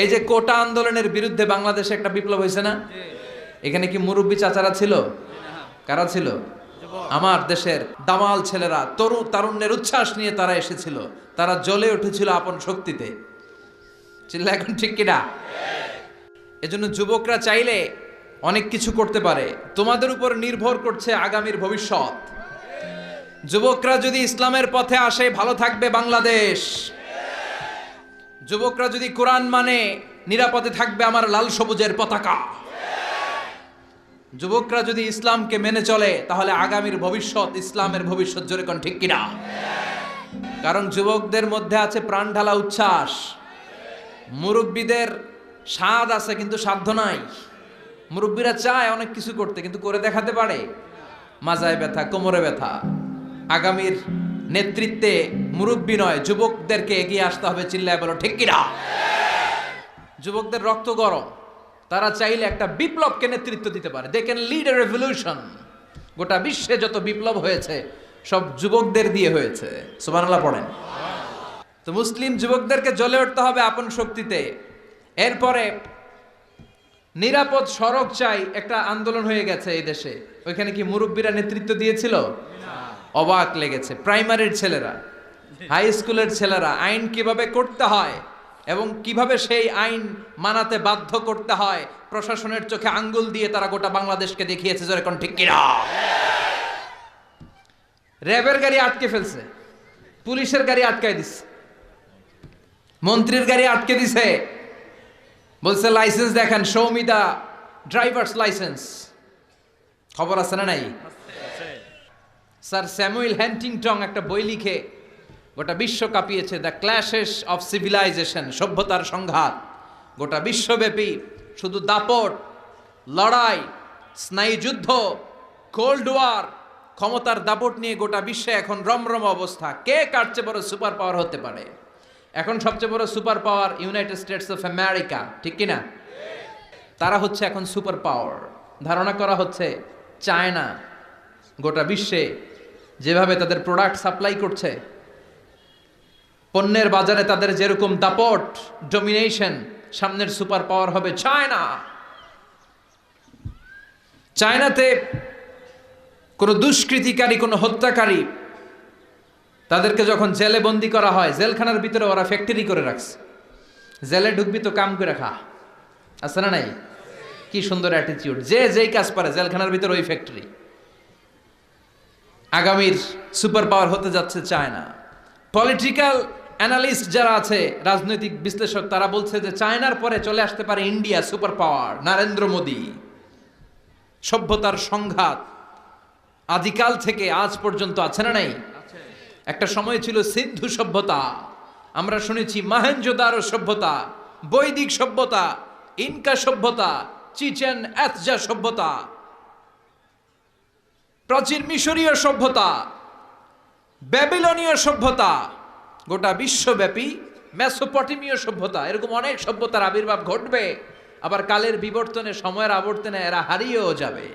এই যে কোটা আন্দোলনের বিরুদ্ধে বাংলাদেশে একটা বিপ্লব হয়েছে না? এখানে কি মুরব্বী চাচারা ছিল? কারা ছিল? আমার দেশের দামাল ছেলেরা, তারুণ্যের উচ্ছ্বাস নিয়ে তারা এসেছিল, তারা জ্বলে উঠেছিল আপন শক্তিতে। চিল্লা এখন ঠিক কিনা? এজন্য যুবকরা চাইলে অনেক কিছু করতে পারে। তোমাদের উপর নির্ভর করছে আগামীর ভবিষ্যৎ। যুবকরা যদি ইসলামের পথে আসে, ভালো থাকবে বাংলাদেশ। যুবকরা যদি কোরআন মানে, নিরাপদে থাকবে আমার লাল সবুজের পতাকা। যুবকরা যদি ইসলামকে মেনে চলে, তাহলে আগামীর ভবিষ্যৎ, ইসলামের ভবিষ্যৎ। জোরে কোন ঠিক কিনা? কারণ যুবকদের মধ্যে আছে প্রাণ ঢালা উচ্ছ্বাস। মুরব্বীদের স্বাদ আছে কিন্তু সাধ্য নাই। মুরব্বীরা চায় অনেক কিছু করতে, কিন্তু করে দেখাতে পারে? মাজায় ব্যথা, কোমরে ব্যথা। আগামীর নেতৃত্বে মুরব্বী নয়, যুবকদেরকে এগিয়ে আসতে হবে। চিল্লায় বলো ঠিক কিনা? যুবকদের রক্ত গরম, তারা চাইলে একটা বিপ্লবকে নেতৃত্ব দিতে পারে। They can lead a revolution. গোটা বিশ্বে যত বিপ্লব হয়েছে সব যুবকদের দিয়ে হয়েছে। সুবহানাল্লাহ পড়েন। তো মুসলিম যুবকদেরকে জ্বলে উঠতে হবে আপন শক্তিতে। এরপরে নিরাপদ সড়ক চাই, একটা আন্দোলন হয়ে গেছে এই দেশে। ওইখানে কি মুরব্বীরা নেতৃত্ব দিয়েছিল? অবাক লেগেছে। প্রাইমারির ছেলেরা, হাই স্কুলের ছেলেরা আইন কিভাবে করতে হয় এবং কিভাবে সেই আইন মানাতে বাধ্য করতে হয়, প্রশাসনের চোখে আঙ্গুল দিয়ে তারা গোটা বাংলাদেশকে দেখিয়েছে। যেরকম ঠিক কিনা? র্যাবের গাড়ি আটকে ফেলছে, পুলিশের গাড়ি আটকাই দিচ্ছে, মন্ত্রীর গাড়ি আটকে দিছে। বলছে লাইসেন্স দেখেন, show me the driver's licence. খবর আছে না নাই? স্যার স্যামুয়েল হ্যান্টিংটন একটা বই লিখে গোটা বিশ্ব কাঁপিয়েছে, দ্য ক্ল্যাশেস অফ সিভিলাইজেশন, সভ্যতার সংঘাত। গোটা বিশ্বব্যাপী শুধু দাপট, লড়াই, স্নায়ুযুদ্ধ, কোল্ড ওয়ার, ক্ষমতার দাপট নিয়ে গোটা বিশ্বে এখন রমরম অবস্থা। কে কার চেয়ে বড় সুপার পাওয়ার হতে পারে? এখন সবচেয়ে বড় super power United states of America, ঠিক কিনা? তারা হচ্ছে এখন সুপার পাওয়ার। ধারণা করা হচ্ছে চায়না গোটা বিশ্বে যেভাবে তাদের প্রোডাক্ট সাপ্লাই করছে, পণ্যের বাজারে তাদের যেরকম দাপট, ডমিনেশন, সামনের সুপার পাওয়ার হবে চায়না। চায়নাতে কোনো দুষ্কৃতিকারী, কোনো হত্যাকারী, তাদেরকে যখন জেলে বন্দি করা হয়, জেলখানার ভিতরে ওরা ফ্যাক্টরি করে রাখছে। জেলে ঢুকবি তো কাম করে খা, আছে না নাই? কি সুন্দর অ্যাটিটিউড। যে যেই কাজ পারে জেলখানার ভিতরে ওই ফ্যাক্টরি। আগামীর সুপার পাওয়ার হতে যাচ্ছে চায়না। পলিটিক্যাল অ্যানালিস্ট যারা আছে, রাজনৈতিক বিশ্লেষক, তারা বলছে যে চায়নার পরে চলে আসতে পারে India super power, Narendra Modi. সভ্যতার সংঘাত আদিকাল থেকে আজ পর্যন্ত আছে না নাই? একটা সময় ছিল সিন্ধু সভ্যতা, আমরা শুনেছি মহেঞ্জোদারো সভ্যতা, বৈদিক সভ্যতা, ইনকা সভ্যতা, চিচেন এতজা সভ্যতা, প্রাচীন মিশরীয় সভ্যতা, ব্যাবিলনীয় সভ্যতা, গোটা বিশ্বব্যাপী মেসোপটেমীয় সভ্যতা। এরকম অনেক সভ্যতার আবির্ভাব ঘটবে। আবার কালের বিবর্তনে, সময়ের আবর্তনে এরা হারিয়েও যাবে।